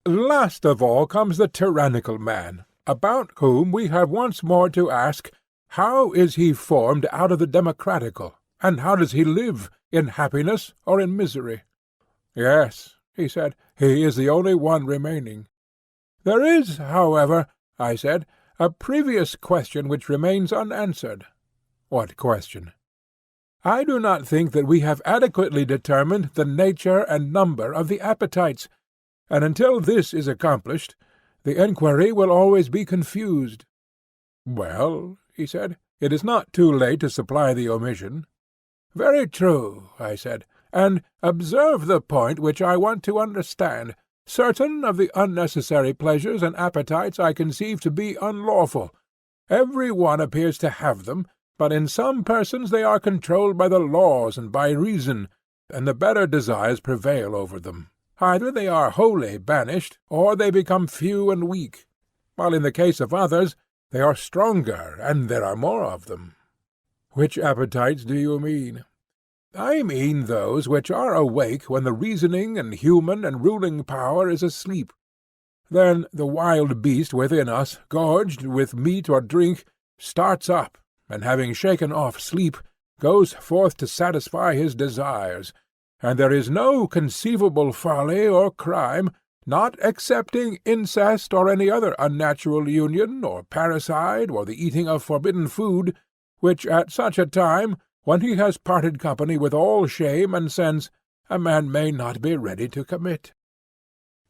Last of all comes the tyrannical man, about whom we have once more to ask, how is he formed out of the democratical, and how does he live, in happiness or in misery? Yes, he said, he is the only one remaining. There is, however, I said, a previous question which remains unanswered. What question? I do not think that we have adequately determined the nature and number of the appetites, and until this is accomplished, the enquiry will always be confused. Well, he said, it is not too late to supply the omission. Very true, I said, and observe the point which I want to understand. Certain of the unnecessary pleasures and appetites I conceive to be unlawful. Every one appears to have them, but in some persons they are controlled by the laws and by reason, and the better desires prevail over them. Either they are wholly banished, or they become few and weak, while in the case of others they are stronger, and there are more of them. Which appetites do you mean? I mean those which are awake when the reasoning and human and ruling power is asleep. Then the wild beast within us, gorged with meat or drink, starts up, and having shaken off sleep, goes forth to satisfy his desires, and there is no conceivable folly or crime, not excepting incest or any other unnatural union, or parricide, or the eating of forbidden food, which at such a time, when he has parted company with all shame and sense, a man may not be ready to commit.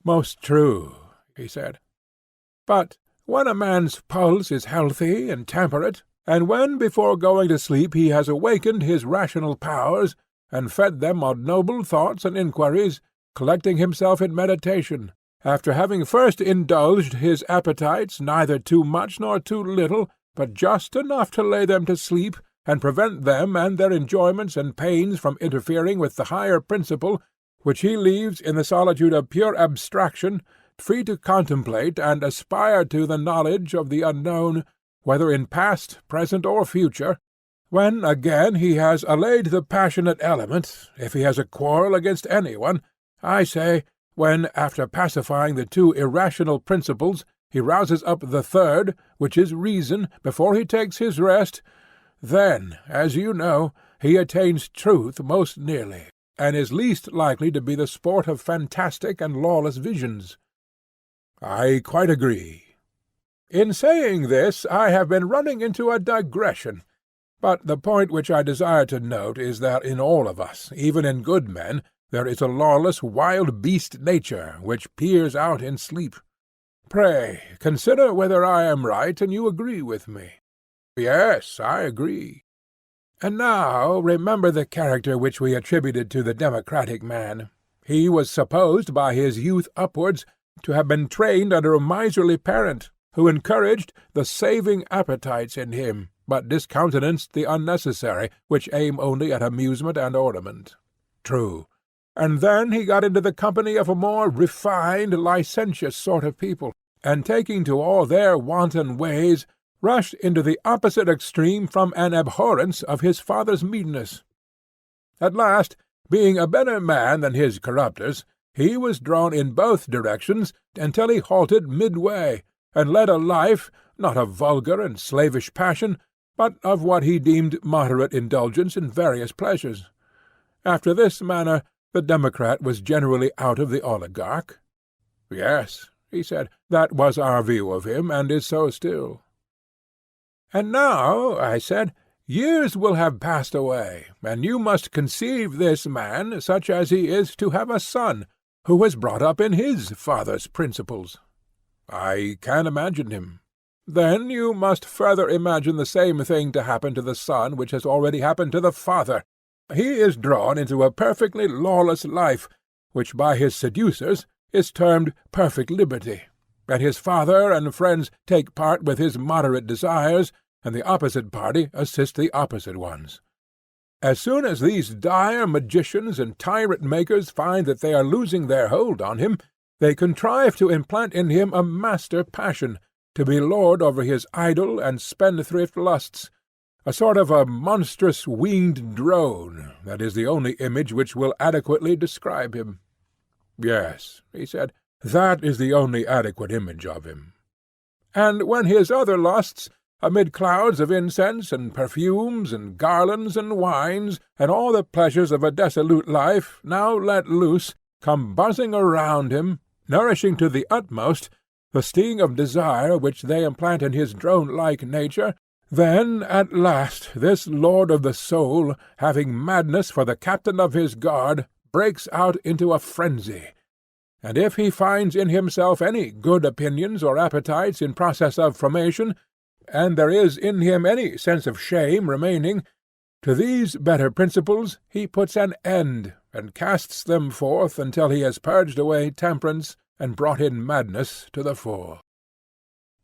Most true, he said. But when a man's pulse is healthy and temperate, and when before going to sleep he has awakened his rational powers, and fed them on noble thoughts and inquiries, collecting himself in meditation, after having first indulged his appetites neither too much nor too little, but just enough to lay them to sleep, and prevent them and their enjoyments and pains from interfering with the higher principle, which he leaves in the solitude of pure abstraction, free to contemplate and aspire to the knowledge of the unknown, whether in past, present, or future, when again he has allayed the passionate element, if he has a quarrel against any one, I say, when, after pacifying the two irrational principles, he rouses up the third, which is reason, before he takes his rest, then, as you know, he attains truth most nearly, and is least likely to be the sport of fantastic and lawless visions. I quite agree. In saying this, I have been running into a digression, but the point which I desire to note is that in all of us, even in good men, there is a lawless, wild beast nature which peers out in sleep. Pray, consider whether I am right and you agree with me. Yes, I agree. And now remember the character which we attributed to the democratic man. He was supposed by his youth upwards to have been trained under a miserly parent, who encouraged the saving appetites in him, but discountenanced the unnecessary, which aim only at amusement and ornament. True. And then he got into the company of a more refined, licentious sort of people, and taking to all their wanton ways, rushed into the opposite extreme from an abhorrence of his father's meanness. At last, being a better man than his corruptors, he was drawn in both directions until he halted midway, and led a life, not of vulgar and slavish passion, but of what he deemed moderate indulgence in various pleasures. After this manner, the democrat was generally out of the oligarch. Yes, he said, that was our view of him, and is so still. And now, I said, years will have passed away, and you must conceive this man, such as he is, to have a son, who was brought up in his father's principles. I can imagine him. Then you must further imagine the same thing to happen to the son which has already happened to the father. He is drawn into a perfectly lawless life, which by his seducers is termed perfect liberty, and his father and friends take part with his moderate desires, and the opposite party assist the opposite ones. As soon as these dire magicians and tyrant-makers find that they are losing their hold on him, they contrive to implant in him a master passion, to be lord over his idle and spendthrift lusts, a sort of a monstrous winged drone, that is the only image which will adequately describe him. Yes, he said, That is the only adequate image of him. And when his other lusts, amid clouds of incense and perfumes and garlands and wines, and all the pleasures of a dissolute life, now let loose, come buzzing around him, nourishing to the utmost the sting of desire which they implant in his drone-like nature, then at last this lord of the soul, having madness for the captain of his guard, breaks out into a frenzy. And if he finds in himself any good opinions or appetites in process of formation, and there is in him any sense of shame remaining, to these better principles he puts an end, and casts them forth until he has purged away temperance and brought in madness to the fore.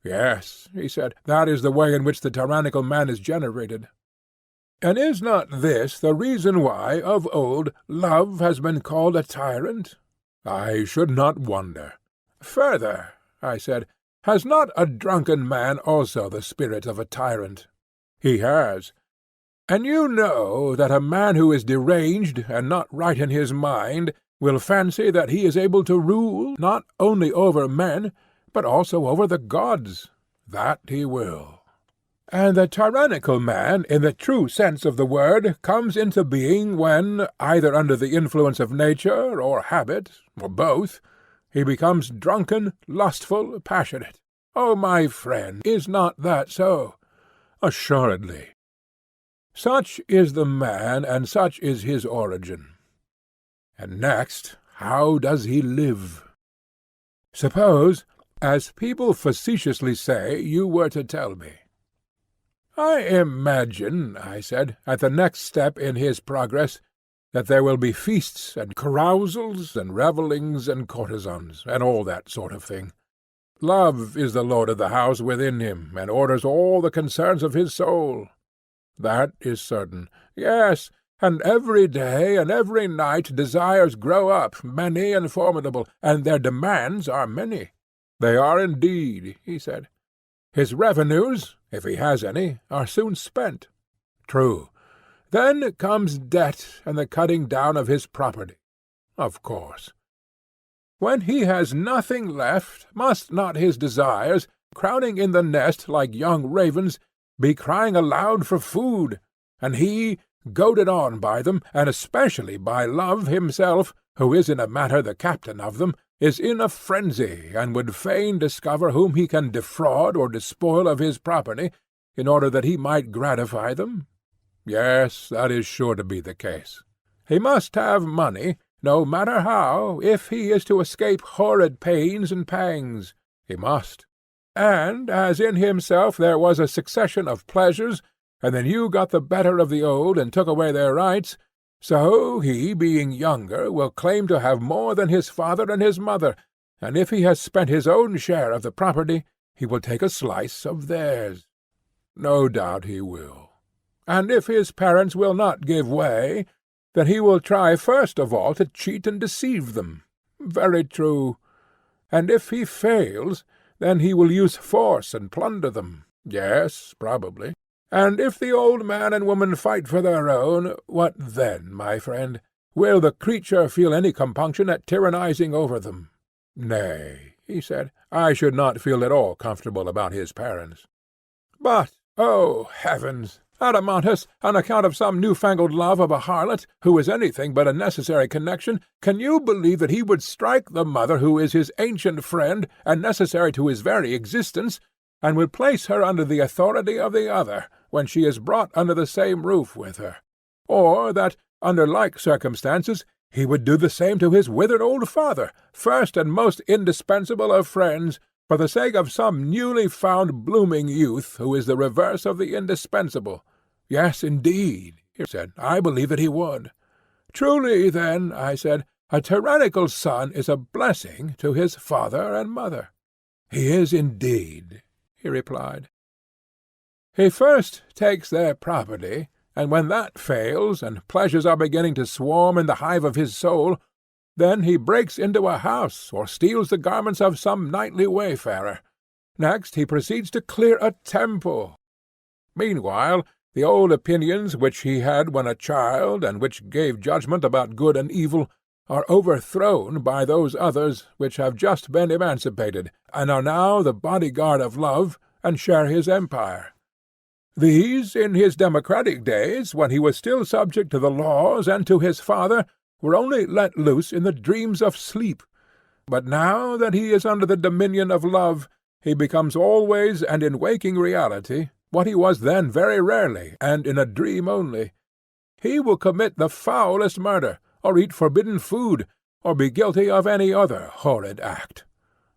Yes, he said, that is the way in which the tyrannical man is generated. And is not this the reason why, of old, love has been called a tyrant? I should not wonder. Further, I said, has not a drunken man also the spirit of a tyrant? He has. And you know that a man who is deranged and not right in his mind will fancy that he is able to rule not only over men, but also over the gods. That he will. And the tyrannical man, in the true sense of the word, comes into being when, either under the influence of nature or habit, or both, he becomes drunken, lustful, passionate. Oh, my friend, is not that so? Assuredly. Such is the man, and such is his origin. And next, how does he live? Suppose, as people facetiously say, you were to tell me. I imagine, I said, at the next step in his progress, that there will be feasts and carousals and revellings and courtesans, and all that sort of thing. Love is the lord of the house within him, and orders all the concerns of his soul. That is certain. Yes, and every day and every night desires grow up, many and formidable, and their demands are many. They are indeed, he said. His revenues, if he has any, are soon spent. True. Then comes debt and the cutting down of his property. Of course. When he has nothing left, must not his desires, crowding in the nest like young ravens, be crying aloud for food, and he, goaded on by them, and especially by love himself, who is in a manner the captain of them, is in a frenzy, and would fain discover whom he can defraud or despoil of his property, in order that he might gratify them? Yes, that is sure to be the case. He must have money, no matter how, if he is to escape horrid pains and pangs. He must. And as in himself there was a succession of pleasures, and the new got the better of the old and took away their rights, so he, being younger, will claim to have more than his father and his mother, and if he has spent his own share of the property, he will take a slice of theirs. No doubt he will. And if his parents will not give way, then he will try first of all to cheat and deceive them. Very true. And if he fails, then he will use force and plunder them. Yes, probably. And if the old man and woman fight for their own, what then, my friend? Will the creature feel any compunction at tyrannizing over them? Nay, he said, I should not feel at all comfortable about his parents. But, oh heavens! Adeimantus, on account of some new-fangled love of a harlot, who is anything but a necessary connection, can you believe that he would strike the mother who is his ancient friend, and necessary to his very existence, and would place her under the authority of the other, when she is brought under the same roof with her? Or that, under like circumstances, he would do the same to his withered old father, first and most indispensable of friends, for the sake of some newly found blooming youth who is the reverse of the indispensable? Yes, indeed, he said, I believe that he would. Truly, then, I said, a tyrannical son is a blessing to his father and mother. He is indeed, he replied. He first takes their property, and when that fails, and pleasures are beginning to swarm in the hive of his soul, then he breaks into a house, or steals the garments of some nightly wayfarer. Next he proceeds to clear a temple. Meanwhile, the old opinions which he had when a child, and which gave judgment about good and evil, are overthrown by those others which have just been emancipated, and are now the bodyguard of love, and share his empire. These, in his democratic days, when he was still subject to the laws and to his father, were only let loose in the dreams of sleep. But now that he is under the dominion of love, he becomes always and in waking reality what he was then very rarely and in a dream only. He will commit the foulest murder, or eat forbidden food, or be guilty of any other horrid act.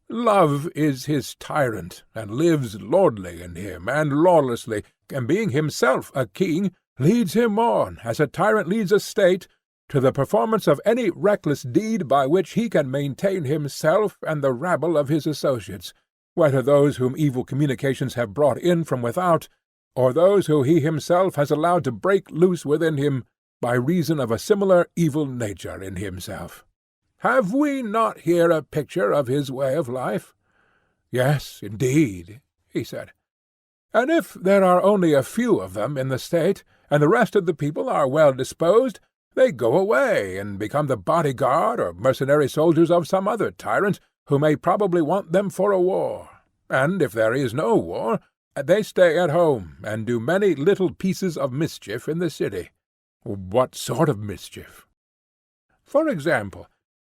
Love is his tyrant, and lives lordly in him, and lawlessly, and being himself a king, leads him on, as a tyrant leads a state, to the performance of any reckless deed by which he can maintain himself and the rabble of his associates, whether those whom evil communications have brought in from without, or those who he himself has allowed to break loose within him by reason of a similar evil nature in himself. Have we not here a picture of his way of life? Yes, indeed, he said. And if there are only a few of them in the state, and the rest of the people are well disposed, they go away and become the bodyguard or mercenary soldiers of some other tyrant, who may probably want them for a war. And if there is no war, they stay at home, and do many little pieces of mischief in the city. What sort of mischief? For example,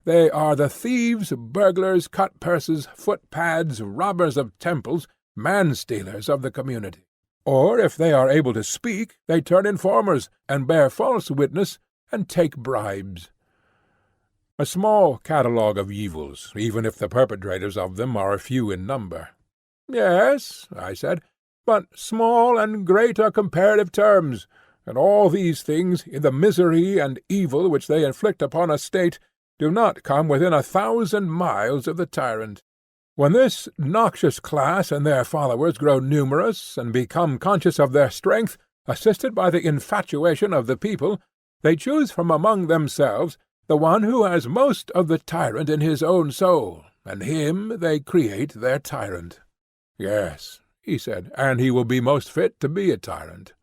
they are the thieves, burglars, cut-purses, footpads, robbers of temples, man-stealers of the community. Or, if they are able to speak, they turn informers, and bear false witness, and take bribes. A small catalogue of evils, even if the perpetrators of them are few in number. Yes, I said, but small and great are comparative terms, and all these things, in the misery and evil which they inflict upon a state, do not come within 1,000 miles of the tyrant. When this noxious class and their followers grow numerous, and become conscious of their strength, assisted by the infatuation of the people, they choose from among themselves the one who has most of the tyrant in his own soul, and him they create their tyrant. Yes, he said, and he will be most fit to be a tyrant.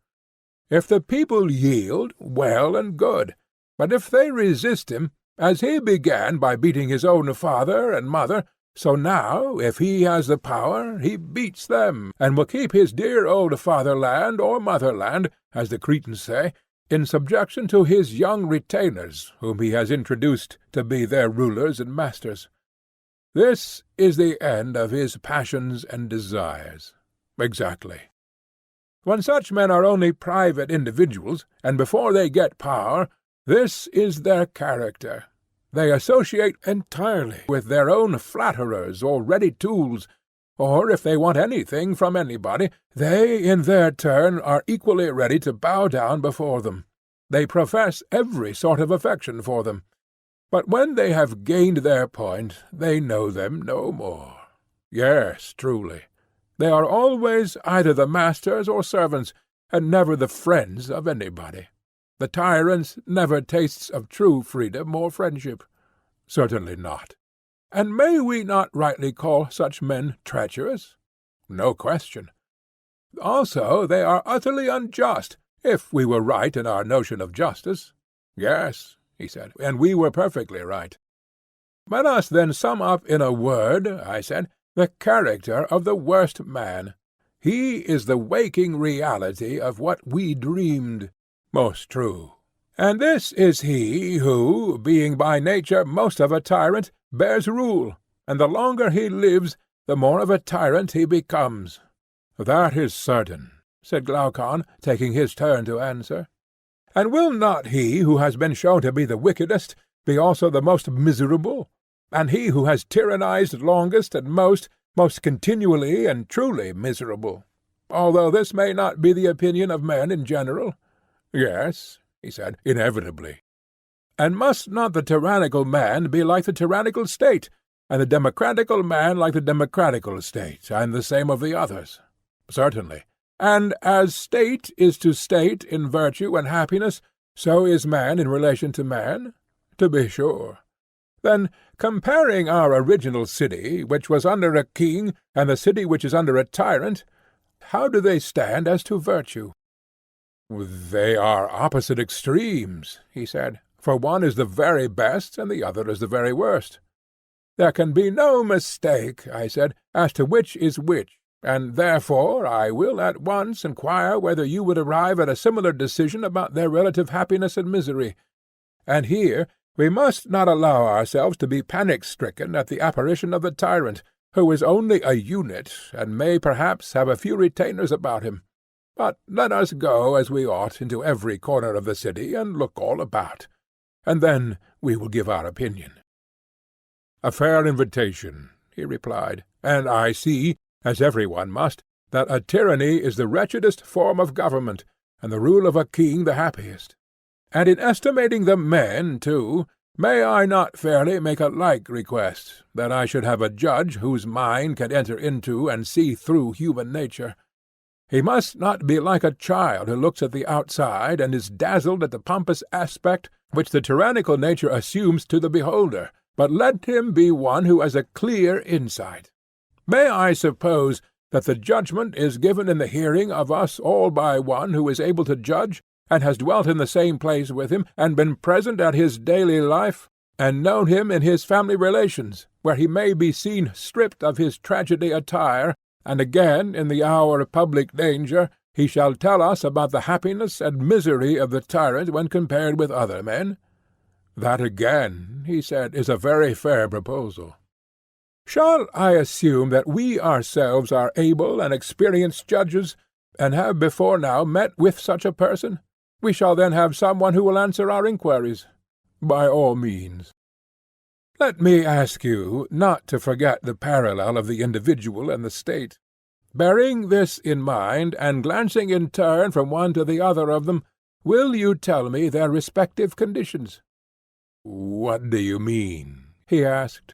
If the people yield, well and good, but if they resist him, as he began by beating his own father and mother, so now, if he has the power, he beats them, and will keep his dear old fatherland or motherland, as the Cretans say, in subjection to his young retainers, whom he has introduced to be their rulers and masters. This is the end of his passions and desires. Exactly. When such men are only private individuals, and before they get power, this is their character. They associate entirely with their own flatterers or ready tools, or if they want anything from anybody, they in their turn are equally ready to bow down before them. They profess every sort of affection for them. But when they have gained their point, they know them no more. Yes, truly. They are always either the masters or servants, and never the friends of anybody. The tyrant never tastes of true freedom or friendship. Certainly not. And may we not rightly call such men treacherous? No question. Also, they are utterly unjust, if we were right in our notion of justice. Yes, he said, and we were perfectly right. Let us then sum up in a word, I said, the character of the worst man. He is the waking reality of what we dreamed. Most true. And this is he who, being by nature most of a tyrant, bears rule, and the longer he lives, the more of a tyrant he becomes. That is certain, said Glaucon, taking his turn to answer. And will not he who has been shown to be the wickedest be also the most miserable? And he who has tyrannized longest and most continually and truly miserable, although this may not be the opinion of men in general? Yes, he said, inevitably. And must not the tyrannical man be like the tyrannical state, and the democratical man like the democratical state, and the same of the others? Certainly. And as state is to state in virtue and happiness, so is man in relation to man? To be sure. Then, comparing our original city, which was under a king, and the city which is under a tyrant, how do they stand as to virtue? They are opposite extremes, he said. for one is the very best and the other is the very worst. There can be no mistake, I said, as to which is which, and therefore I will at once inquire whether you would arrive at a similar decision about their relative happiness and misery. And here we must not allow ourselves to be panic-stricken at the apparition of the tyrant, who is only a unit, and may perhaps have a few retainers about him. But let us go as we ought into every corner of the city, and look all about, and then we will give our opinion. A fair invitation, he replied, and I see, as every one must, that a tyranny is the wretchedest form of government, and the rule of a king the happiest. And in estimating the men, too, may I not fairly make a like request, that I should have a judge whose mind can enter into and see through human nature? He must not be like a child who looks at the outside and is dazzled at the pompous aspect which the tyrannical nature assumes to the beholder, but let him be one who has a clear insight. May I suppose that the judgment is given in the hearing of us all by one who is able to judge, and has dwelt in the same place with him, and been present at his daily life, and known him in his family relations, where he may be seen stripped of his tragedy attire, and again, in the hour of public danger, he shall tell us about the happiness and misery of the tyrant when compared with other men? That again, he said, is a very fair proposal. Shall I assume that we ourselves are able and experienced judges, and have before now met with such a person? We shall then have some one who will answer our inquiries. By all means. Let me ask you not to forget the parallel of the individual and the state. Bearing this in mind, and glancing in turn from one to the other of them, will you tell me their respective conditions? What do you mean? He asked.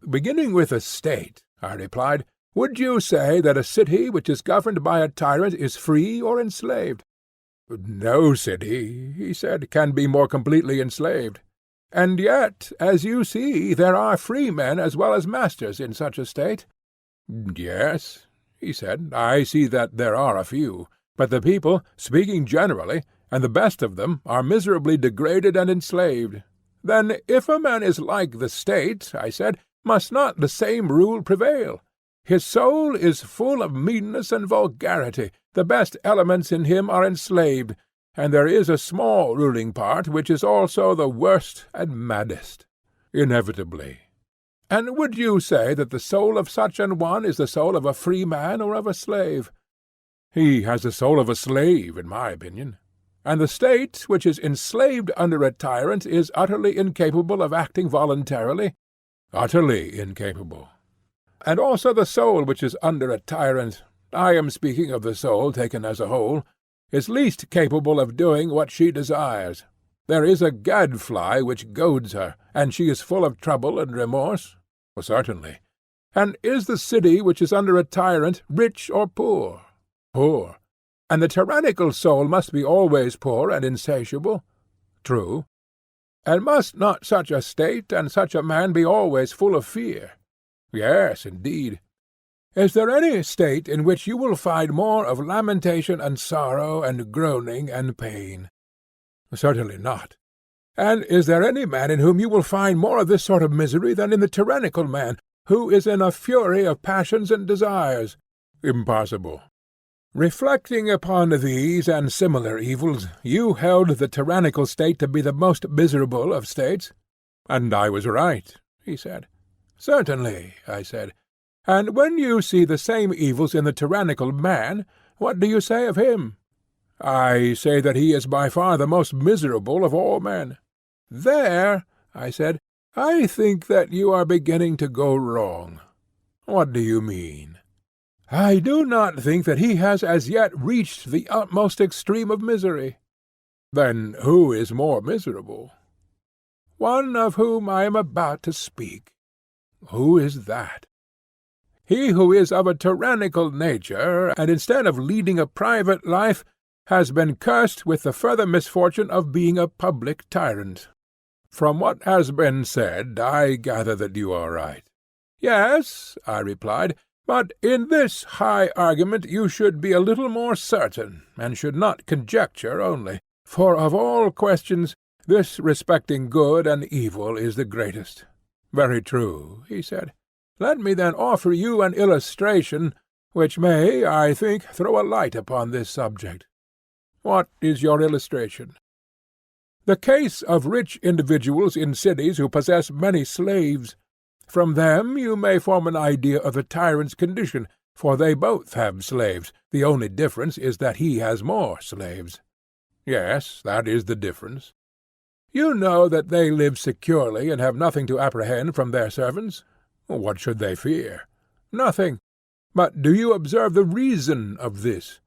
Beginning with the state, I replied, would you say that a city which is governed by a tyrant is free or enslaved? No city, he said, can be more completely enslaved. And yet, as you see, there are free men as well as masters in such a state. Yes, he said, I see that there are a few, but the people, speaking generally, and the best of them, are miserably degraded and enslaved. Then if a man is like the state, I said, must not the same rule prevail? His soul is full of meanness and vulgarity, the best elements in him are enslaved, and there is a small ruling part which is also the worst and maddest. Inevitably. And would you say that the soul of such an one is the soul of a free man or of a slave? He has the soul of a slave, in my opinion. And the state which is enslaved under a tyrant is utterly incapable of acting voluntarily? Utterly incapable. And also the soul which is under a tyrant, I am speaking of the soul taken as a whole, is least capable of doing what she desires. There is a gadfly which goads her, and she is full of trouble and remorse? Certainly. And is the city which is under a tyrant rich or poor? Poor. And the tyrannical soul must be always poor and insatiable? True. And must not such a state and such a man be always full of fear? Yes, indeed. Is there any state in which you will find more of lamentation and sorrow and groaning and pain? Certainly not. And is there any man in whom you will find more of this sort of misery than in the tyrannical man, who is in a fury of passions and desires? Impossible. Reflecting upon these and similar evils, you held the tyrannical state to be the most miserable of states? And I was right, he said. Certainly, I said. And when you see the same evils in the tyrannical man, what do you say of him? I say that he is by far the most miserable of all men. There, I said, I think that you are beginning to go wrong. What do you mean? I do not think that he has as yet reached the utmost extreme of misery. Then who is more miserable? One of whom I am about to speak. Who is that? He who is of a tyrannical nature, and instead of leading a private life, has been cursed with the further misfortune of being a public tyrant. From what has been said, I gather that you are right. Yes, I replied, but in this high argument you should be a little more certain, and should not conjecture only, for of all questions This respecting good and evil is the greatest. Very true, he said. Let me then offer you an illustration which may, I think, throw a light upon this subject. What is your illustration? The case of rich individuals in cities who possess many slaves. From them you may form an idea of the tyrant's condition, for they both have slaves. The only difference is that he has more slaves. Yes, that is the difference. You know that they live securely and have nothing to apprehend from their servants. What should they fear? Nothing. But do you observe the reason of this?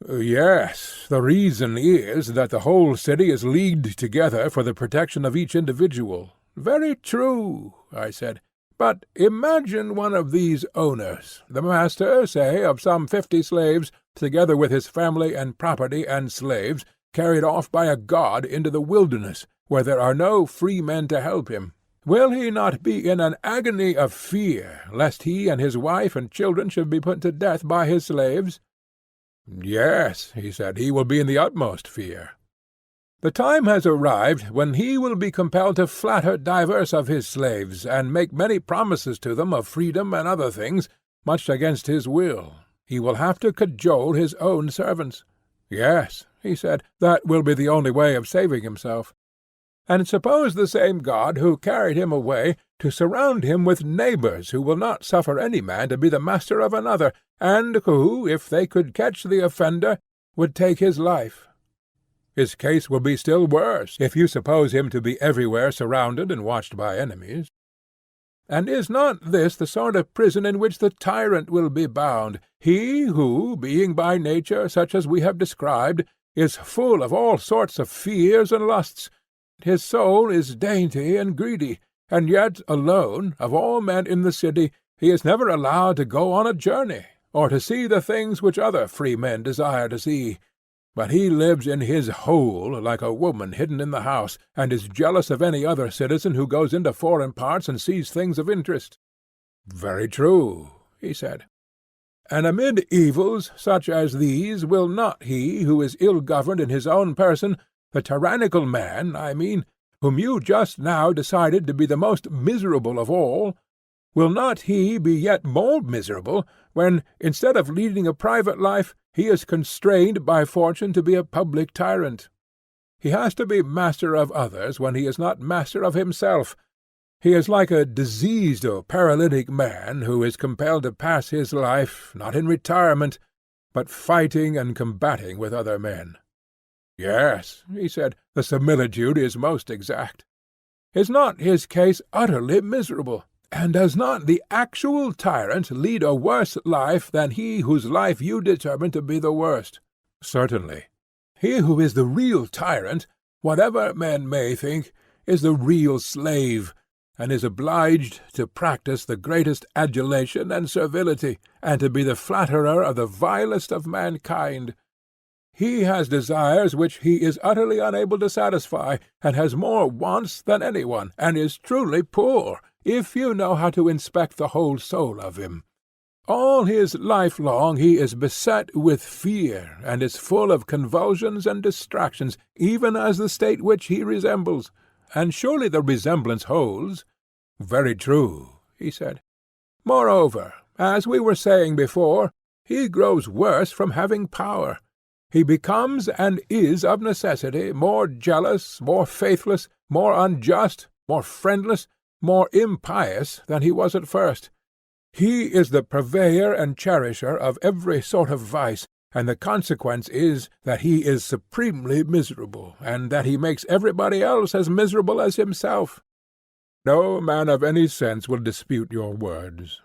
Yes, the reason is that the whole city is leagued together for the protection of each individual. Very true, I said. But imagine one of these owners, the master, say, of some 50 slaves, together with his family and property and slaves, carried off by a god into the wilderness, where there are no free men to help him. Will he not be in an agony of fear, lest he and his wife and children should be put to death by his slaves? Yes, he said, he will be in the utmost fear. The time has arrived when he will be compelled to flatter divers of his slaves, and make many promises to them of freedom and other things, much against his will. He will have to cajole his own servants. Yes, he said, that will be the only way of saving himself. And suppose the same God who carried him away to surround him with neighbours who will not suffer any man to be the master of another, and who, if they could catch the offender, would take his life. His case will be still worse, if you suppose him to be everywhere surrounded and watched by enemies. And is not this the sort of prison in which the tyrant will be bound, he who, being by nature such as we have described, is full of all sorts of fears and lusts? His soul is dainty and greedy, and yet alone, of all men in the city, he is never allowed to go on a journey, or to see the things which other free men desire to see. But he lives in his hole like a woman hidden in the house, and is jealous of any other citizen who goes into foreign parts and sees things of interest. Very true, he said. And amid evils such as these will not he who is ill-governed in his own person, the tyrannical man, I mean, whom you just now decided to be the most miserable of all, will not he be yet more miserable when, instead of leading a private life, he is constrained by fortune to be a public tyrant? He has to be master of others when he is not master of himself. He is like a diseased or paralytic man who is compelled to pass his life, not in retirement, but fighting and combating with other men. Yes, he said, the similitude is most exact. Is not his case utterly miserable? And does not the actual tyrant lead a worse life than he whose life you determine to be the worst? Certainly. He who is the real tyrant, whatever men may think, is the real slave, and is obliged to practice the greatest adulation and servility, and to be the flatterer of the vilest of mankind. He has desires which he is utterly unable to satisfy, and has more wants than any one, and is truly poor, if you know how to inspect the whole soul of him. All his life long he is beset with fear, and is full of convulsions and distractions, even as the state which he resembles. And surely the resemblance holds. Very true, he said. Moreover, as we were saying before, he grows worse from having power. He becomes and is of necessity more jealous, more faithless, more unjust, more friendless, more impious than he was at first. He is the purveyor and cherisher of every sort of vice, and the consequence is that he is supremely miserable, and that he makes everybody else as miserable as himself. No man of any sense will dispute your words.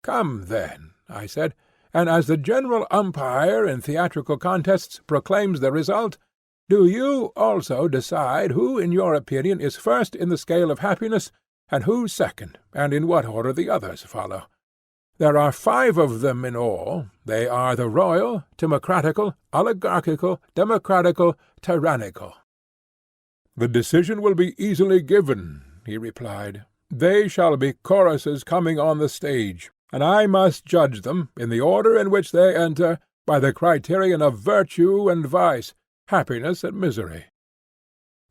Come, then, I said, and as the general umpire in theatrical contests proclaims the result, do you also decide who in your opinion is first in the scale of happiness, and who second, and in what order the others follow. There are 5 of them in all. They are the royal, timocratical, oligarchical, democratical, tyrannical. The decision will be easily given, he replied. They shall be choruses coming on the stage, and I must judge them, in the order in which they enter, by the criterion of virtue and vice, happiness and misery.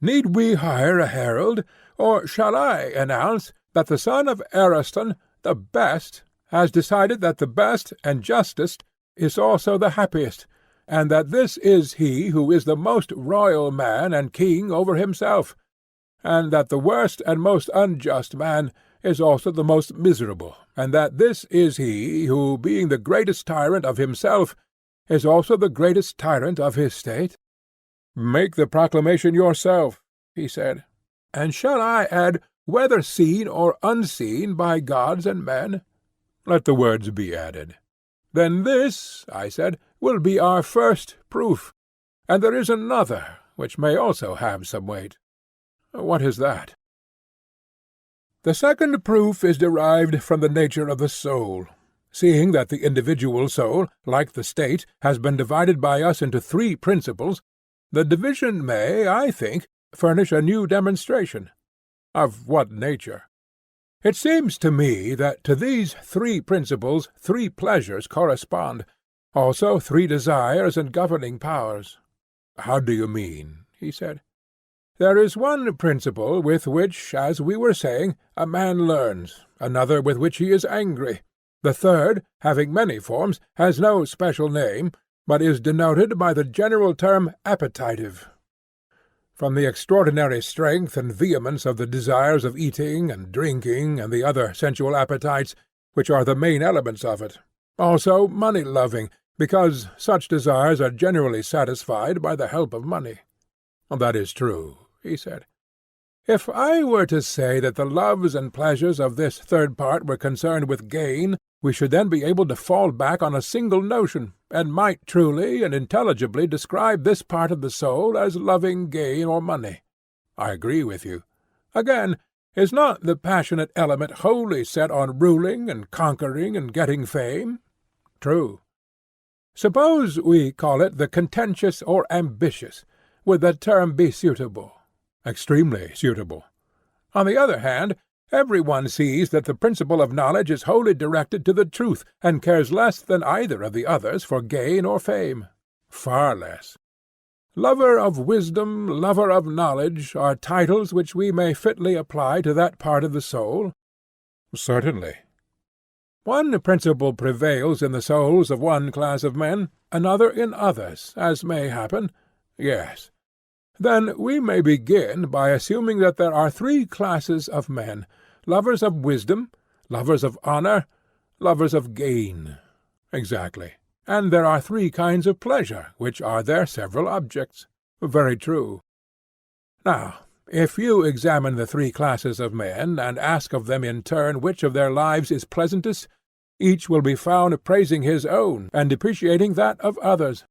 Need we hire a herald, or shall I announce that the son of Ariston, the best, has decided that the best and justest is also the happiest, and that this is he who is the most royal man and king over himself, and that the worst and most unjust man is also the most miserable, and that this is he who, being the greatest tyrant of himself, is also the greatest tyrant of his state? Make the proclamation yourself, he said. And shall I add, whether seen or unseen by gods and men? Let the words be added. Then this, I said, will be our first proof, and there is another, which may also have some weight. What is that? The second proof is derived from the nature of the soul. Seeing that the individual soul, like the state, has been divided by us into three principles, the division may, I think, furnish a new demonstration. Of what nature? It seems to me that to these three principles 3 pleasures correspond, also 3 desires and governing powers. How do you mean? He said. There is one principle with which, as we were saying, a man learns, another with which he is angry. The third, having many forms, has no special name, but is denoted by the general term appetitive. From the extraordinary strength and vehemence of the desires of eating and drinking and the other sensual appetites, which are the main elements of it. Also money-loving, because such desires are generally satisfied by the help of money. That is true, he said. If I were to say that the loves and pleasures of this third part were concerned with gain, we should then be able to fall back on a single notion, and might truly and intelligibly describe this part of the soul as loving gain or money. I agree with you. Again, is not the passionate element wholly set on ruling and conquering and getting fame? True. Suppose we call it the contentious or ambitious. Would the term be suitable? Extremely suitable. On the other hand, every one sees that the principle of knowledge is wholly directed to the truth, and cares less than either of the others for gain or fame. Far less. Lover of wisdom, lover of knowledge, are titles which we may fitly apply to that part of the soul? Certainly. One principle prevails in the souls of one class of men, another in others, as may happen. Yes. Then we may begin by assuming that there are 3 classes of men, lovers of wisdom, lovers of honour, lovers of gain. Exactly. And there are 3 kinds of pleasure, which are their several objects. Very true. Now, if you examine the 3 classes of men, and ask of them in turn which of their lives is pleasantest, each will be found praising his own, and depreciating that of others.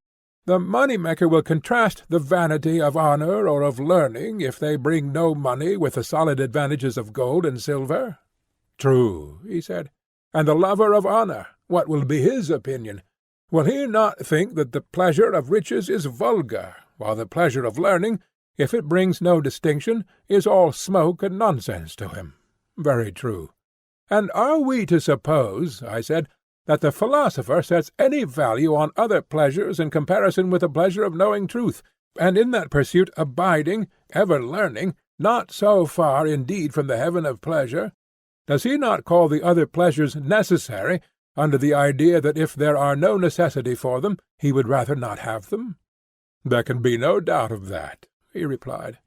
The money-maker will contrast the vanity of honour or of learning if they bring no money with the solid advantages of gold and silver. True, he said. And the lover of honour, what will be his opinion? Will he not think that the pleasure of riches is vulgar, while the pleasure of learning, if it brings no distinction, is all smoke and nonsense to him? Very true. And are we to suppose, I said, that the philosopher sets any value on other pleasures in comparison with the pleasure of knowing truth, and in that pursuit abiding, ever learning, not so far indeed from the heaven of pleasure? Does he not call the other pleasures necessary, under the idea that if there are no necessity for them, he would rather not have them? There can be no doubt of that, he replied.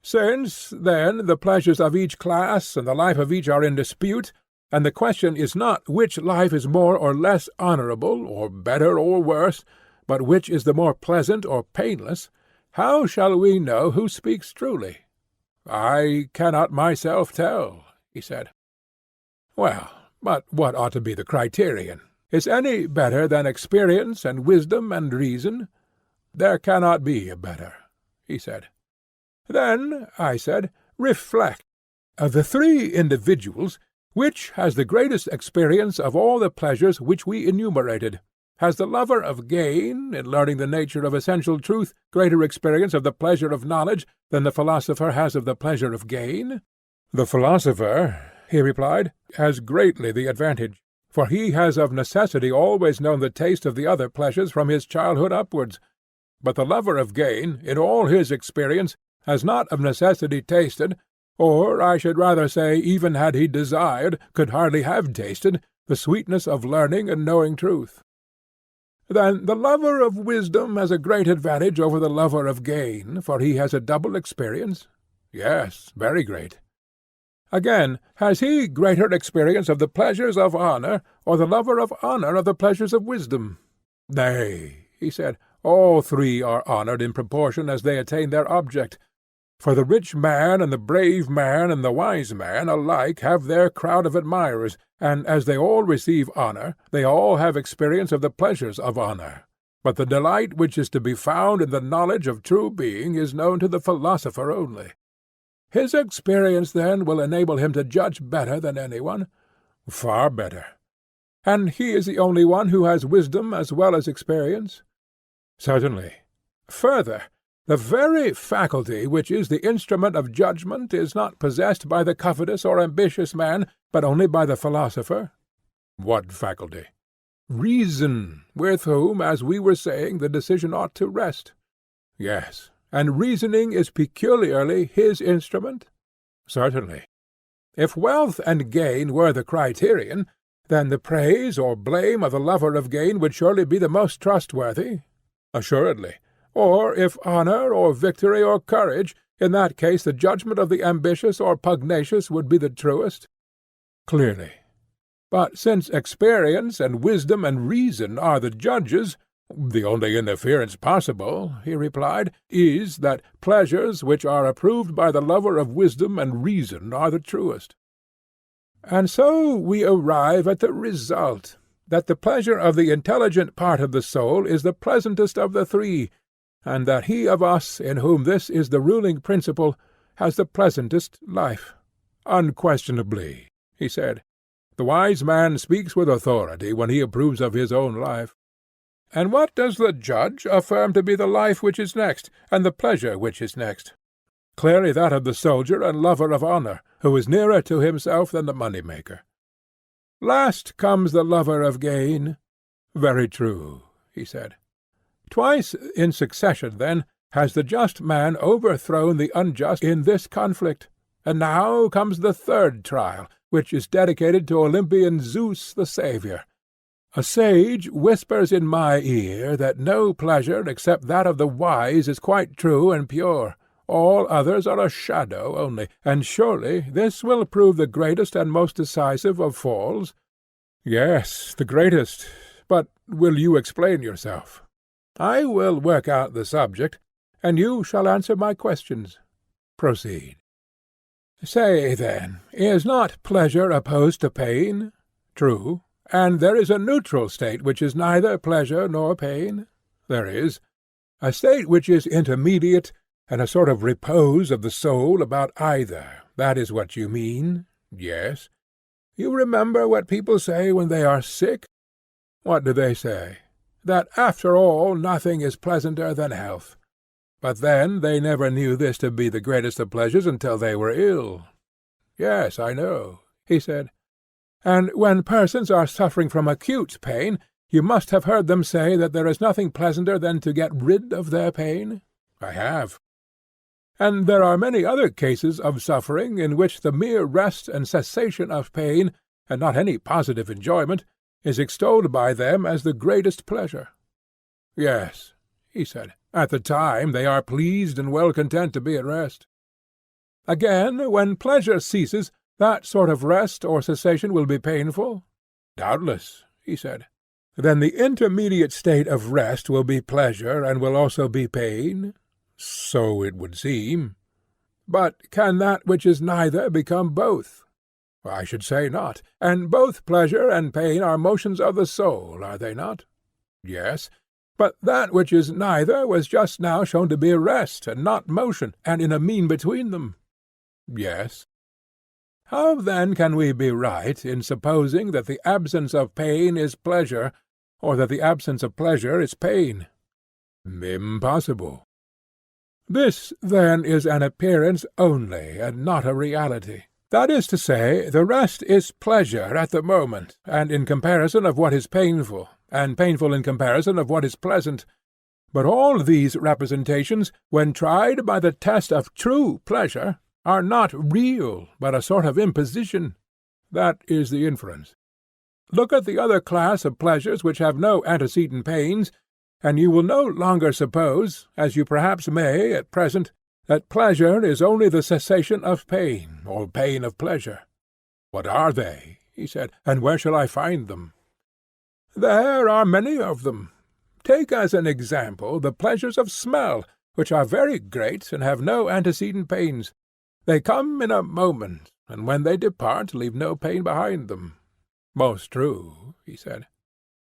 Since, then, the pleasures of each class and the life of each are in dispute, and the question is not which life is more or less honourable, or better or worse, but which is the more pleasant or painless, how shall we know who speaks truly? I cannot myself tell, he said. Well, but what ought to be the criterion? Is any better than experience and wisdom and reason? There cannot be a better, he said. Then, I said, reflect. Of the 3 individuals, which has the greatest experience of all the pleasures which we enumerated? Has the lover of gain, in learning the nature of essential truth, greater experience of the pleasure of knowledge than the philosopher has of the pleasure of gain? The philosopher, he replied, has greatly the advantage, for he has of necessity always known the taste of the other pleasures from his childhood upwards. But the lover of gain, in all his experience, has not of necessity tasted, or I should rather say even had he desired, could hardly have tasted, the sweetness of learning and knowing truth. Then the lover of wisdom has a great advantage over the lover of gain, for he has a double experience? Yes, very great. Again, has he greater experience of the pleasures of honour, or the lover of honour of the pleasures of wisdom? Nay, he said, all three are honoured in proportion as they attain their object. For the rich man and the brave man and the wise man alike have their crowd of admirers, and as they all receive honour, they all have experience of the pleasures of honour. But the delight which is to be found in the knowledge of true being is known to the philosopher only. His experience, then, will enable him to judge better than anyone? Far better. And he is the only one who has wisdom as well as experience? Certainly. Further, the very faculty which is the instrument of judgment is not possessed by the covetous or ambitious man, but only by the philosopher. What faculty? Reason, with whom, as we were saying, the decision ought to rest. Yes, and reasoning is peculiarly his instrument? Certainly. If wealth and gain were the criterion, then the praise or blame of the lover of gain would surely be the most trustworthy? Assuredly. Or if honour or victory or courage, in that case the judgment of the ambitious or pugnacious would be the truest? Clearly. But since experience and wisdom and reason are the judges, the only interference possible, he replied, is that pleasures which are approved by the lover of wisdom and reason are the truest. And so we arrive at the result, that the pleasure of the intelligent part of the soul is the pleasantest of the three, and that he of us in whom this is the ruling principle has the pleasantest life. Unquestionably, he said. The wise man speaks with authority when he approves of his own life. And what does the judge affirm to be the life which is next, and the pleasure which is next? Clearly that of the soldier and lover of honour, who is nearer to himself than the money-maker. Last comes the lover of gain. Very true, he said. Twice in succession, then, has the just man overthrown the unjust in this conflict, and now comes the third trial, which is dedicated to Olympian Zeus the Saviour. A sage whispers in my ear that no pleasure except that of the wise is quite true and pure. All others are a shadow only, and surely this will prove the greatest and most decisive of falls? Yes, the greatest. But will you explain yourself? I will work out the subject, and you shall answer my questions. Proceed. Say, then, is not pleasure opposed to pain? True. And there is a neutral state which is neither pleasure nor pain? There is. A state which is intermediate, and a sort of repose of the soul about either. That is what you mean? Yes. You remember what people say when they are sick? What do they say? That after all nothing is pleasanter than health. But then they never knew this to be the greatest of pleasures until they were ill. Yes, I know, he said. And when persons are suffering from acute pain, you must have heard them say that there is nothing pleasanter than to get rid of their pain? I have. And there are many other cases of suffering in which the mere rest and cessation of pain, and not any positive enjoyment, is extolled by them as the greatest pleasure. Yes, he said. At the time they are pleased and well content to be at rest. Again, when pleasure ceases, that sort of rest or cessation will be painful? Doubtless, he said. Then the intermediate state of rest will be pleasure and will also be pain? So it would seem. But can that which is neither become both? I should say not. And both pleasure and pain are motions of the soul, are they not? Yes. But that which is neither was just now shown to be rest and not motion, and in a mean between them. Yes. How then can we be right in supposing that the absence of pain is pleasure, or that the absence of pleasure is pain? Impossible. This, then, is an appearance only, and not a reality. That is to say, the rest is pleasure at the moment, and in comparison of what is painful, and painful in comparison of what is pleasant. But all these representations, when tried by the test of true pleasure, are not real, but a sort of imposition. That is the inference. Look at the other class of pleasures which have no antecedent pains, and you will no longer suppose, as you perhaps may at present, that pleasure is only the cessation of pain, or pain of pleasure. What are they? He said, and where shall I find them? There are many of them. Take as an example the pleasures of smell, which are very great and have no antecedent pains. They come in a moment, and when they depart leave no pain behind them. Most true, he said.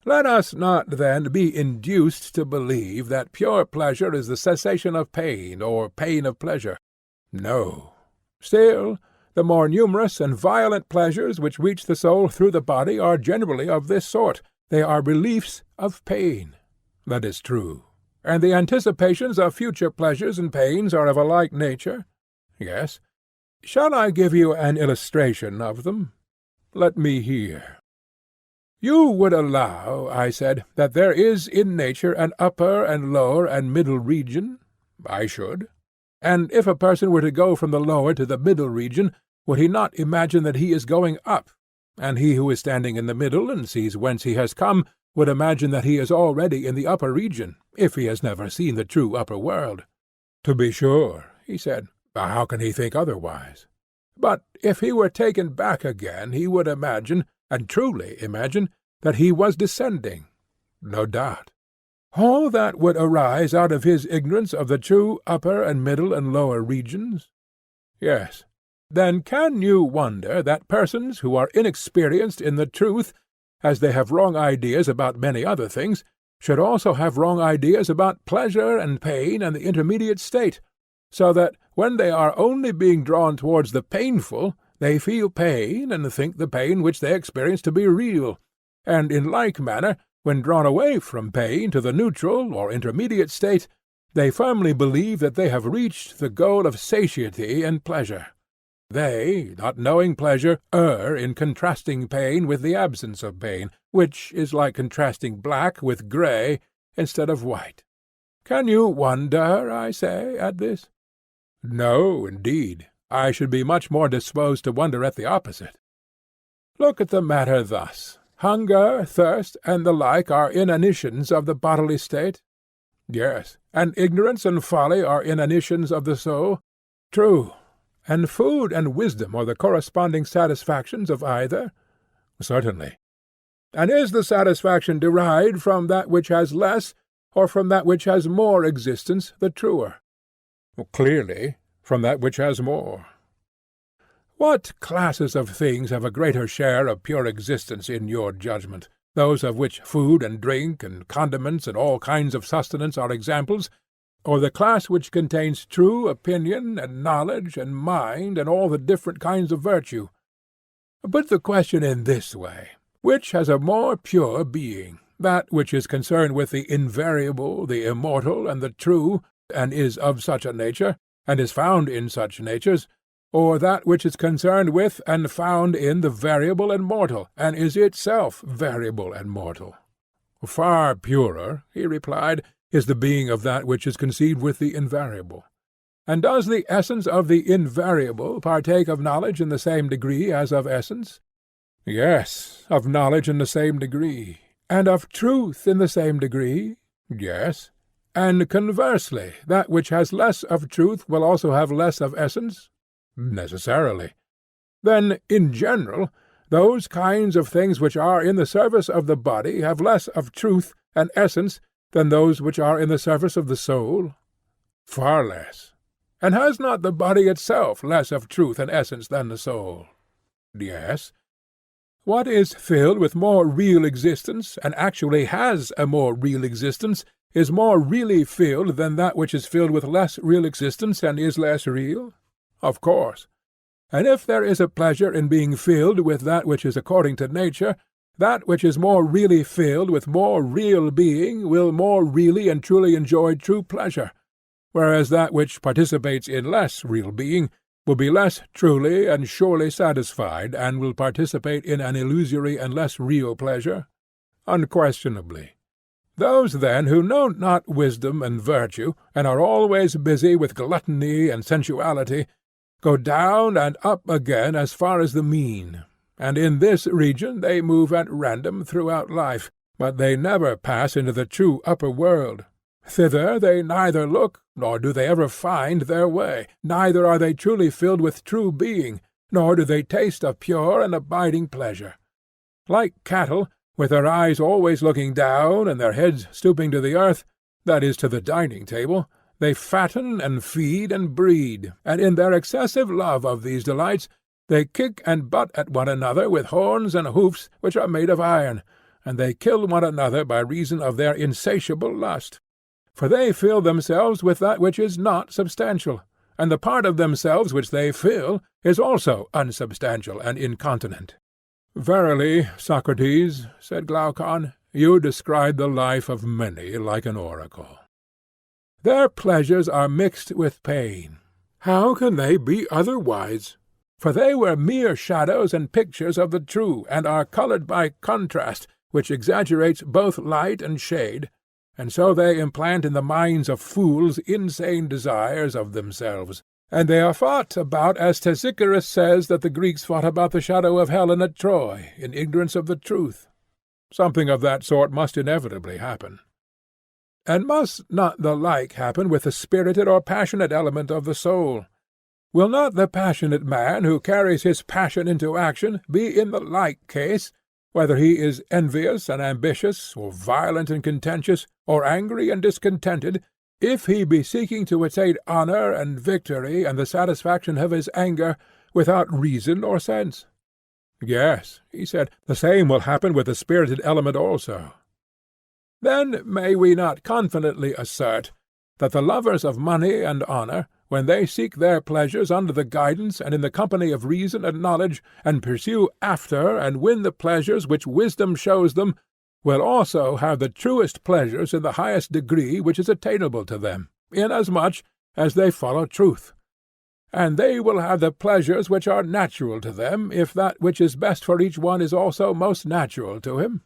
Let us not then be induced to believe that pure pleasure is the cessation of pain, or pain of pleasure. No. Still, the more numerous and violent pleasures which reach the soul through the body are generally of this sort. They are reliefs of pain. That is true. And the anticipations of future pleasures and pains are of a like nature? Yes. Shall I give you an illustration of them? Let me hear. You would allow, I said, that there is in nature an upper and lower and middle region? I should. And if a person were to go from the lower to the middle region, would he not imagine that he is going up? And he who is standing in the middle and sees whence he has come would imagine that he is already in the upper region, if he has never seen the true upper world. To be sure, he said. How can he think otherwise? But if he were taken back again, he would imagine, and truly imagine, that he was descending. No doubt. All that would arise out of his ignorance of the true upper and middle and lower regions? Yes. Then can you wonder that persons who are inexperienced in the truth, as they have wrong ideas about many other things, should also have wrong ideas about pleasure and pain and the intermediate state, so that when they are only being drawn towards the painful, they feel pain and think the pain which they experience to be real, and in like manner, when drawn away from pain to the neutral or intermediate state, they firmly believe that they have reached the goal of satiety and pleasure. They, not knowing pleasure, err in contrasting pain with the absence of pain, which is like contrasting black with grey instead of white. Can you wonder, I say, at this? No, indeed. I should be much more disposed to wonder at the opposite. Look at the matter thus. Hunger, thirst, and the like are inanitions of the bodily state? Yes. And ignorance and folly are inanitions of the soul? True. And food and wisdom are the corresponding satisfactions of either? Certainly. And is the satisfaction derived from that which has less, or from that which has more existence, the truer? Clearly, from that which has more. What classes of things have a greater share of pure existence in your judgment, those of which food and drink and condiments and all kinds of sustenance are examples, or the class which contains true opinion and knowledge and mind and all the different kinds of virtue? Put the question in this way. Which has a more pure being, that which is concerned with the invariable, the immortal, and the true, and is of such a nature, and is found in such natures, or that which is concerned with and found in the variable and mortal, and is itself variable and mortal? Far purer, he replied, is the being of that which is conceived with the invariable. And does the essence of the invariable partake of knowledge in the same degree as of essence? Yes, of knowledge in the same degree. And of truth in the same degree? Yes. And conversely, that which has less of truth will also have less of essence? Necessarily. Then, in general, those kinds of things which are in the service of the body have less of truth and essence than those which are in the service of the soul? Far less. And has not the body itself less of truth and essence than the soul? Yes. What is filled with more real existence, and actually has a more real existence, is more really filled than that which is filled with less real existence and is less real? Of course. And if there is a pleasure in being filled with that which is according to nature, that which is more really filled with more real being will more really and truly enjoy true pleasure, whereas that which participates in less real being will be less truly and surely satisfied, and will participate in an illusory and less real pleasure? Unquestionably. Those, then, who know not wisdom and virtue, and are always busy with gluttony and sensuality, go down and up again as far as the mean, and in this region they move at random throughout life, but they never pass into the true upper world. Thither they neither look, nor do they ever find their way, neither are they truly filled with true being, nor do they taste of pure and abiding pleasure. Like cattle, with their eyes always looking down and their heads stooping to the earth, that is, to the dining-table, they fatten and feed and breed, and in their excessive love of these delights they kick and butt at one another with horns and hoofs which are made of iron, and they kill one another by reason of their insatiable lust. For they fill themselves with that which is not substantial, and the part of themselves which they fill is also unsubstantial and incontinent. "Verily, Socrates," said Glaucon, "you describe the life of many like an oracle. Their pleasures are mixed with pain. How can they be otherwise? For they were mere shadows and pictures of the true, and are coloured by contrast, which exaggerates both light and shade, and so they implant in the minds of fools insane desires of themselves. And they are fought about as Stesichorus says that the Greeks fought about the shadow of Helen at Troy, in ignorance of the truth. Something of that sort must inevitably happen. And must not the like happen with the spirited or passionate element of the soul? Will not the passionate man who carries his passion into action be in the like case, whether he is envious and ambitious, or violent and contentious, or angry and discontented, if he be seeking to attain honour and victory and the satisfaction of his anger without reason or sense? Yes, he said, the same will happen with the spirited element also. Then may we not confidently assert that the lovers of money and honour, when they seek their pleasures under the guidance and in the company of reason and knowledge, and pursue after and win the pleasures which wisdom shows them, will also have the truest pleasures in the highest degree which is attainable to them, inasmuch as they follow truth. And they will have the pleasures which are natural to them, if that which is best for each one is also most natural to him.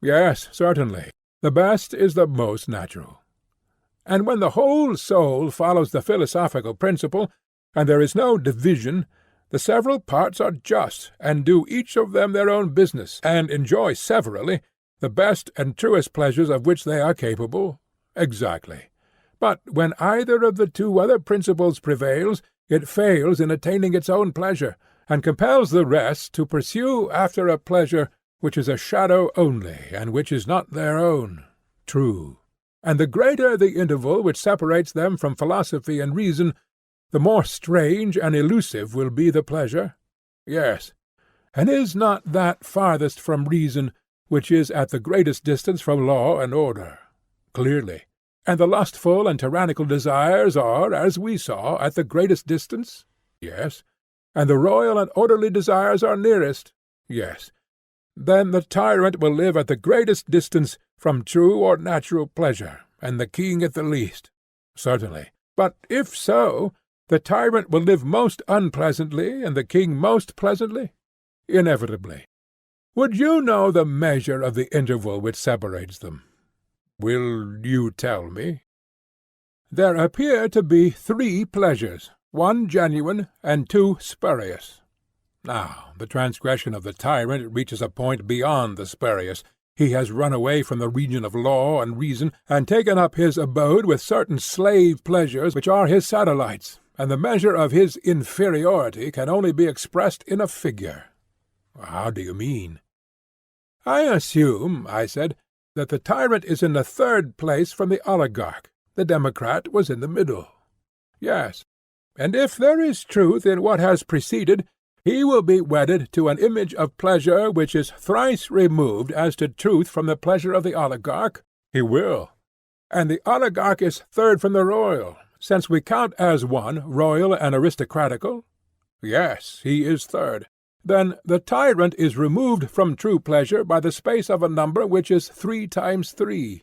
Yes, certainly, the best is the most natural. And when the whole soul follows the philosophical principle, and there is no division, the several parts are just, and do each of them their own business, and enjoy severally the best and truest pleasures of which they are capable? Exactly. But when either of the two other principles prevails, it fails in attaining its own pleasure, and compels the rest to pursue after a pleasure which is a shadow only, and which is not their own. True. And the greater the interval which separates them from philosophy and reason, the more strange and elusive will be the pleasure. Yes. And is not that farthest from reason which is at the greatest distance from law and order? Clearly. And the lustful and tyrannical desires are, as we saw, at the greatest distance? Yes. And the royal and orderly desires are nearest? Yes. Then the tyrant will live at the greatest distance from true or natural pleasure, and the king at the least? Certainly. But if so, the tyrant will live most unpleasantly, and the king most pleasantly? Inevitably. Would you know the measure of the interval which separates them? Will you tell me? There appear to be 3 pleasures, 1 genuine and 2 spurious. Now, the transgression of the tyrant reaches a point beyond the spurious. He has run away from the region of law and reason, and taken up his abode with certain slave pleasures which are his satellites, and the measure of his inferiority can only be expressed in a figure. How do you mean? I assume, I said, that the tyrant is in the 3rd place from the oligarch. The democrat was in the middle. Yes. And if there is truth in what has preceded, he will be wedded to an image of pleasure which is thrice removed as to truth from the pleasure of the oligarch? He will. And the oligarch is 3rd from the royal, since we count as one royal and aristocratical? Yes, he is 3rd. Then the tyrant is removed from true pleasure by the space of a number which is 3 times 3.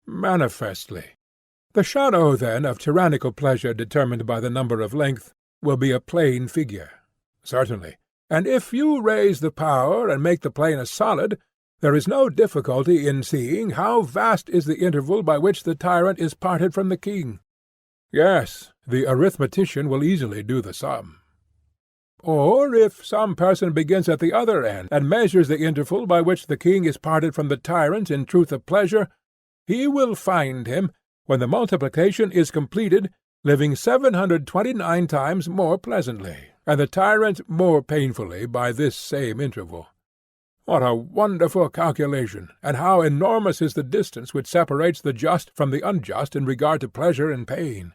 Manifestly. The shadow, then, of tyrannical pleasure determined by the number of length will be a plane figure. Certainly. And if you raise the power and make the plane a solid, there is no difficulty in seeing how vast is the interval by which the tyrant is parted from the king. Yes, the arithmetician will easily do the sum. Or if some person begins at the other end, and measures the interval by which the king is parted from the tyrant in truth of pleasure, he will find him, when the multiplication is completed, living 729 times more pleasantly, and the tyrant more painfully by this same interval. What a wonderful calculation, and how enormous is the distance which separates the just from the unjust in regard to pleasure and pain!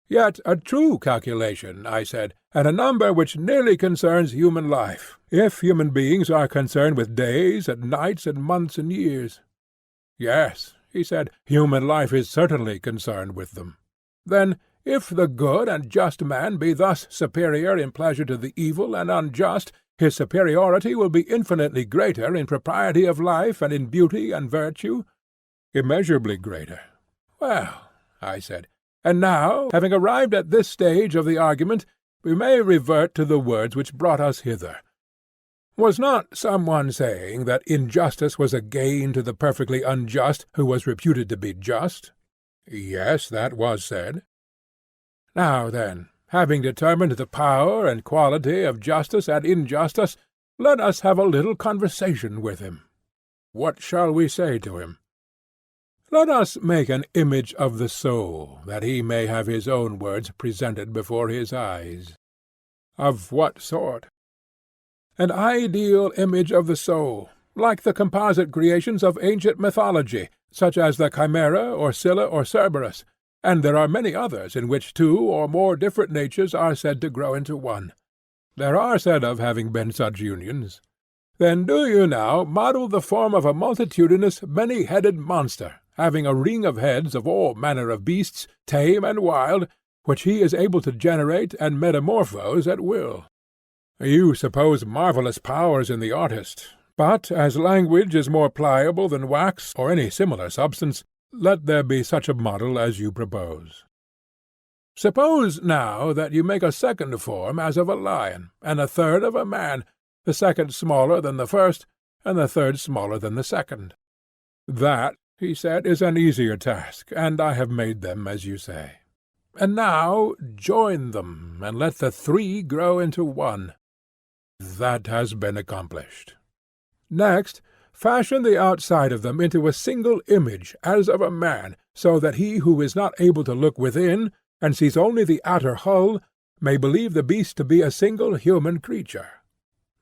Yet a true calculation, I said, and a number which nearly concerns human life, if human beings are concerned with days and nights and months and years. Yes, he said, human life is certainly concerned with them. Then, if the good and just man be thus superior in pleasure to the evil and unjust, his superiority will be infinitely greater in propriety of life and in beauty and virtue? Immeasurably greater. Well, I said, and now, having arrived at this stage of the argument, we may revert to the words which brought us hither. Was not some one saying that injustice was a gain to the perfectly unjust who was reputed to be just? Yes, that was said. Now then, having determined the power and quality of justice and injustice, let us have a little conversation with him. What shall we say to him? Let us make an image of the soul, that he may have his own words presented before his eyes. Of what sort? An ideal image of the soul, like the composite creations of ancient mythology, such as the Chimera or Scylla or Cerberus, and there are many others in which two or more different natures are said to grow into one. There are said of having been such unions. Then do you now model the form of a multitudinous, many-headed monster, having a ring of heads of all manner of beasts, tame and wild, which he is able to generate and metamorphose at will. You suppose marvellous powers in the artist, but as language is more pliable than wax or any similar substance, let there be such a model as you propose. Suppose now that you make a second form as of a lion, and a third of a man, the second smaller than the first, and the third smaller than the second. That, he said, is an easier task, and I have made them as you say. And now join them, and let the three grow into one. That has been accomplished. Next, fashion the outside of them into a single image, as of a man, so that he who is not able to look within, and sees only the outer hull, may believe the beast to be a single human creature.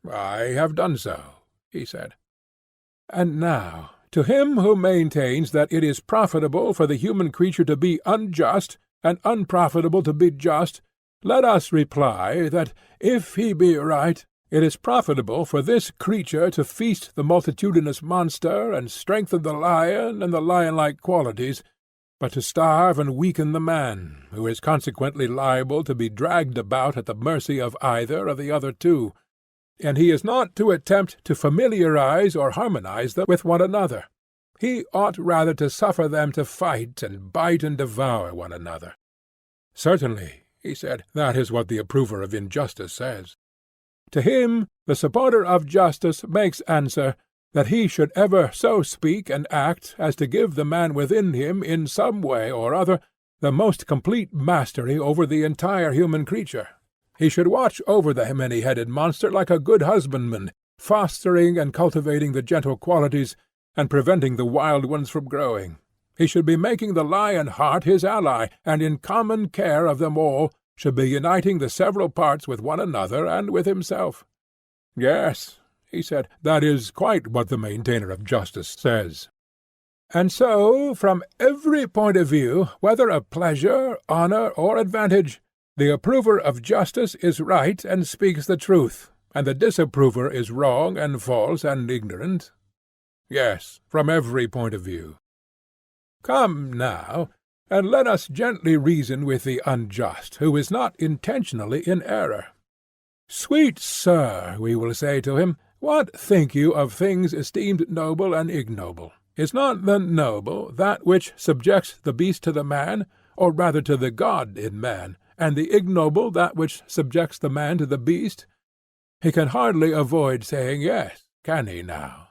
I have done so, he said. And now, to him who maintains that it is profitable for the human creature to be unjust, and unprofitable to be just, let us reply that, if he be right, it is profitable for this creature to feast the multitudinous monster, and strengthen the lion and the lion-like qualities, but to starve and weaken the man, who is consequently liable to be dragged about at the mercy of either of the other two, and he is not to attempt to familiarize or harmonize them with one another. He ought rather to suffer them to fight and bite and devour one another. Certainly, he said, that is what the approver of injustice says. To him the supporter of justice makes answer, that he should ever so speak and act as to give the man within him in some way or other the most complete mastery over the entire human creature. He should watch over the many-headed monster like a good husbandman, fostering and cultivating the gentle qualities, and preventing the wild ones from growing. He should be making the lion heart his ally, and in common care of them all should be uniting the several parts with one another and with himself. Yes, he said, that is quite what the maintainer of justice says. And so, from every point of view, whether of pleasure, honour, or advantage, the approver of justice is right and speaks the truth, and the disapprover is wrong and false and ignorant. Yes, from every point of view. Come now, and let us gently reason with the unjust, who is not intentionally in error. Sweet sir, we will say to him, what think you of things esteemed noble and ignoble? Is not the noble that which subjects the beast to the man, or rather to the god in man, and the ignoble that which subjects the man to the beast? He can hardly avoid saying yes, can he now?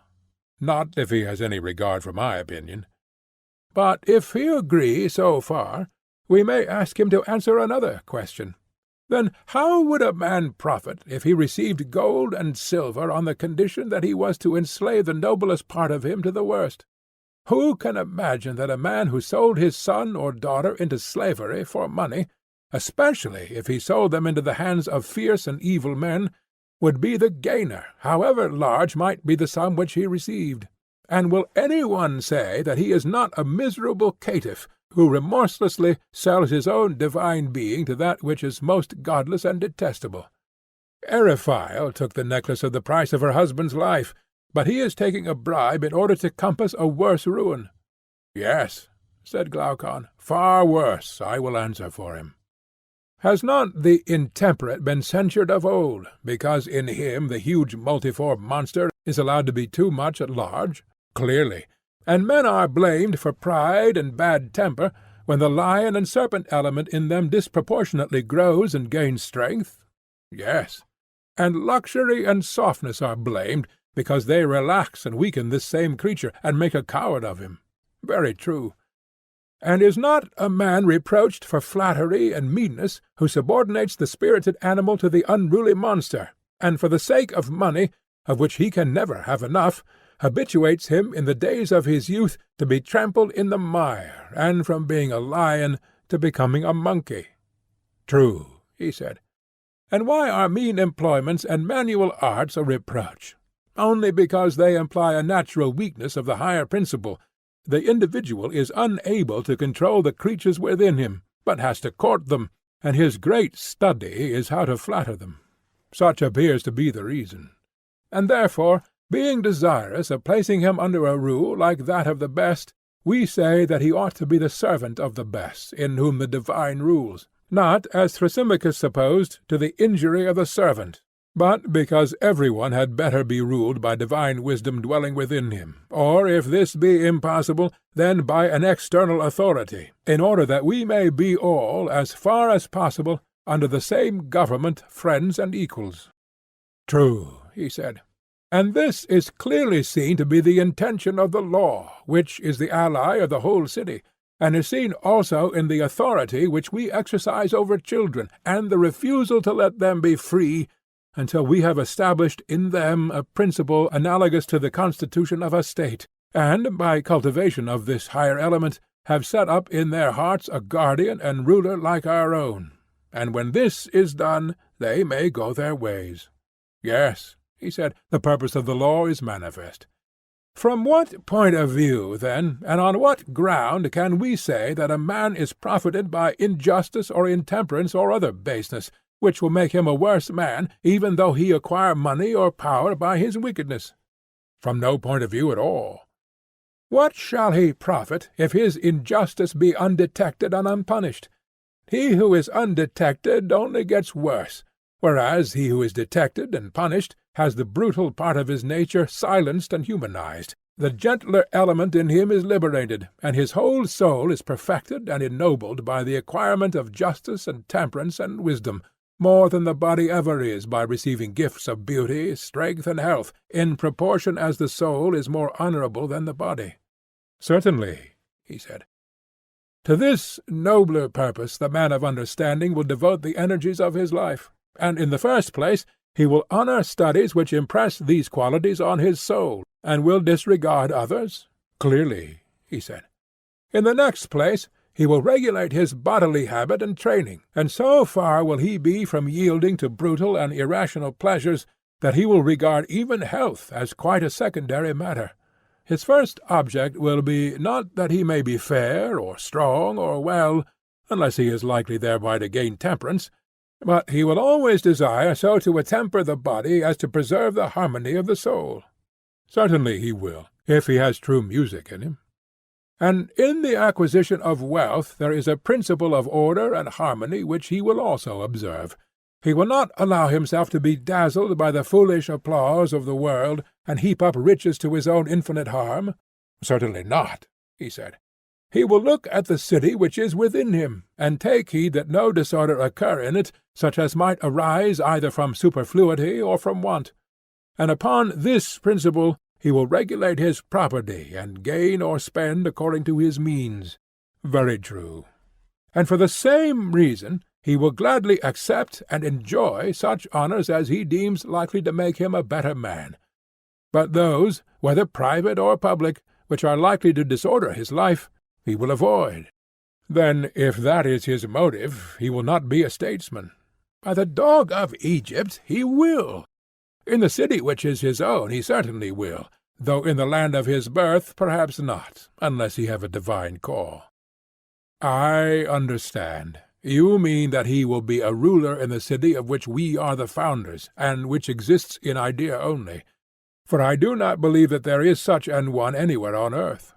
not if he has any regard for my opinion. But if he agree so far, we may ask him to answer another question. Then how would a man profit if he received gold and silver on the condition that he was to enslave the noblest part of him to the worst? Who can imagine that a man who sold his son or daughter into slavery for money, especially if he sold them into the hands of fierce and evil men, would be the gainer, however large might be the sum which he received? And will any one say that he is not a miserable caitiff, who remorselessly sells his own divine being to that which is most godless and detestable? Eriphyle took the necklace of the price of her husband's life, but he is taking a bribe in order to compass a worse ruin. Yes, said Glaucon, far worse, I will answer for him. Has not the intemperate been censured of old, because in him the huge multiform monster is allowed to be too much at large? Clearly. And men are blamed for pride and bad temper, when the lion and serpent element in them disproportionately grows and gains strength? Yes. And luxury and softness are blamed, because they relax and weaken this same creature, and make a coward of him. Very true. And is not a man reproached for flattery and meanness, who subordinates the spirited animal to the unruly monster, and for the sake of money, of which he can never have enough, habituates him in the days of his youth to be trampled in the mire, and from being a lion to becoming a monkey? True, he said. And why are mean employments and manual arts a reproach? Only because they imply a natural weakness of the higher principle. The individual is unable to control the creatures within him, but has to court them, and his great study is how to flatter them. Such appears to be the reason. And therefore, being desirous of placing him under a rule like that of the best, we say that he ought to be the servant of the best, in whom the divine rules, not, as Thrasymachus supposed, to the injury of the servant, but because every one had better be ruled by divine wisdom dwelling within him, or, if this be impossible, then by an external authority, in order that we may be all, as far as possible, under the same government, friends and equals. True, he said. And this is clearly seen to be the intention of the law, which is the ally of the whole city, and is seen also in the authority which we exercise over children, and the refusal to let them be free, until we have established in them a principle analogous to the constitution of a state, and, by cultivation of this higher element, have set up in their hearts a guardian and ruler like our own, and when this is done, they may go their ways. Yes, he said, the purpose of the law is manifest. From what point of view, then, and on what ground can we say that a man is profited by injustice or intemperance or other baseness, which will make him a worse man, even though he acquire money or power by his wickedness? From no point of view at all. What shall he profit if his injustice be undetected and unpunished? He who is undetected only gets worse, whereas he who is detected and punished has the brutal part of his nature silenced and humanized. The gentler element in him is liberated, and his whole soul is perfected and ennobled by the acquirement of justice and temperance and wisdom, more than the body ever is by receiving gifts of beauty, strength, and health, in proportion as the soul is more honorable than the body. Certainly, he said. To this nobler purpose the man of understanding will devote the energies of his life, and in the first place he will honor studies which impress these qualities on his soul, and will disregard others? Clearly, he said. In the next place, he will regulate his bodily habit and training, and so far will he be from yielding to brutal and irrational pleasures that he will regard even health as quite a secondary matter. His first object will be, not that he may be fair, or strong, or well, unless he is likely thereby to gain temperance, but he will always desire so to attemper the body as to preserve the harmony of the soul. Certainly he will, if he has true music in him. And in the acquisition of wealth there is a principle of order and harmony which he will also observe. He will not allow himself to be dazzled by the foolish applause of the world, and heap up riches to his own infinite harm. Certainly not, he said. He will look at the city which is within him, and take heed that no disorder occur in it, such as might arise either from superfluity or from want. And upon this principle he will regulate his property, and gain or spend according to his means. Very true. And for the same reason he will gladly accept and enjoy such honours as he deems likely to make him a better man. But those, whether private or public, which are likely to disorder his life, he will avoid. Then, if that is his motive, he will not be a statesman. By the dog of Egypt, he will. In the city which is his own he certainly will, though in the land of his birth perhaps not, unless he have a divine call. I understand. You mean that he will be a ruler in the city of which we are the founders, and which exists in idea only. For I do not believe that there is such an one anywhere on earth.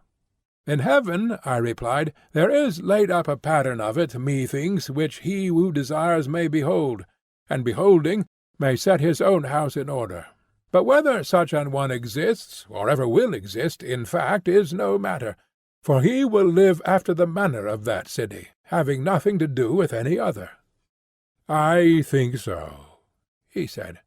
In heaven, I replied, there is laid up a pattern of it, methinks, which he who desires may behold, and beholding may set his own house in order. But whether such an one exists, or ever will exist, in fact, is no matter, for he will live after the manner of that city, having nothing to do with any other. I think so, he said.